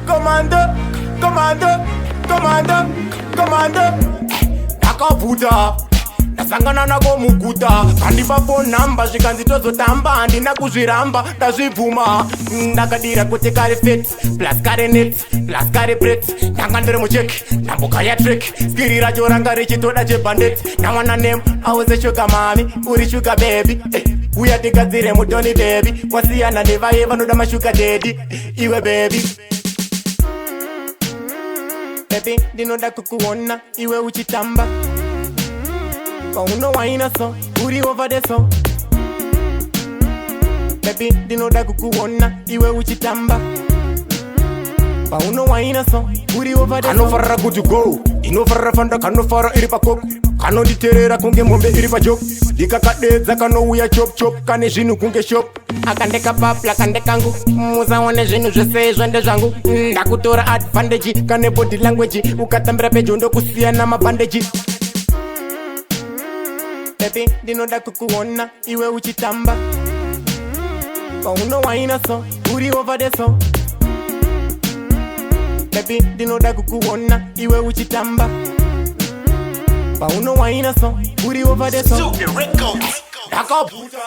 Commando, commando, commando, commando. Takavuta ndasangana nako muguta kandipa phone number zvikanzi tozotamba handina kuzviramba ndazvibvuma ndakadira kuti kare fit plus kare net plus kare bret ndanga ndiri mucheki ndambuka ya trick skiri racho ranga richitoda chebandit nawana name awose sugar mami uri sugar baby uya tigadzire mutoni baby wasiyana nevaye vanoda mashuga daddy iwe baby baby ndinoda kukuona iwe uchitamba pauno waina so uri over the so baby ndinoda kukuona iwe uchitamba pauno waina so uri over the so kanofarira kuti go inofarira fanda kanofara iri pakoko kanonditerera kunge mombe iri pajoko ndikakadedza kanouya chop chop kane zvinhu kunge shop akandeka papla kandekangu musaone zvinhu zvese zvende zvangu ndakutora advantage kane body language ukatambira pedyo ndokusiyana mabhandeji baby ndinoda kukuona iwe uchitamba pauno waina so uri over the so baby ndinoda kukuona iwe uchitamba pauno waina so uri over the so ndakabuta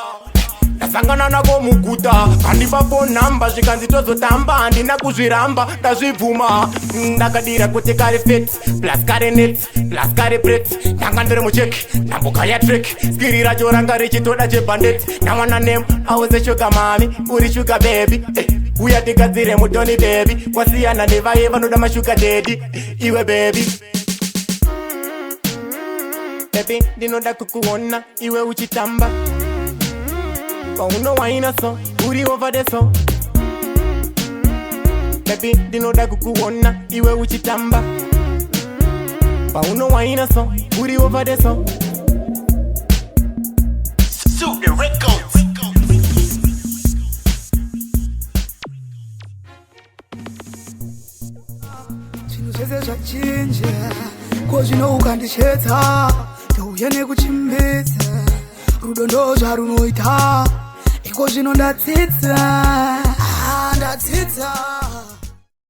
ndasangana nako muguta kandipa phone number zvikanzi tozotamba handina kuzviramba ndazvibvuma ndakadira kuti kare fit plus kare net plus kare bret ndanga ndiri mucheki ndambuka ya trick skiri racho ranga richitoda chebandit nawana name awose sugar mami uri sugar baby uya tigadzire mutoni baby wasiyana nevaye vanoda mashuga daddy iwe baby baby ndinoda kukuona iwe uchitamba pauno waina so uri over the so baby ndinoda kukuona iwe uchitamba pauno waina so uri over the so zvinhu zvese zvachinja ko zvino ukandichetsa ndouya nekuchimbidza rudo ndo zvarunoita iko zvino ndatsitsa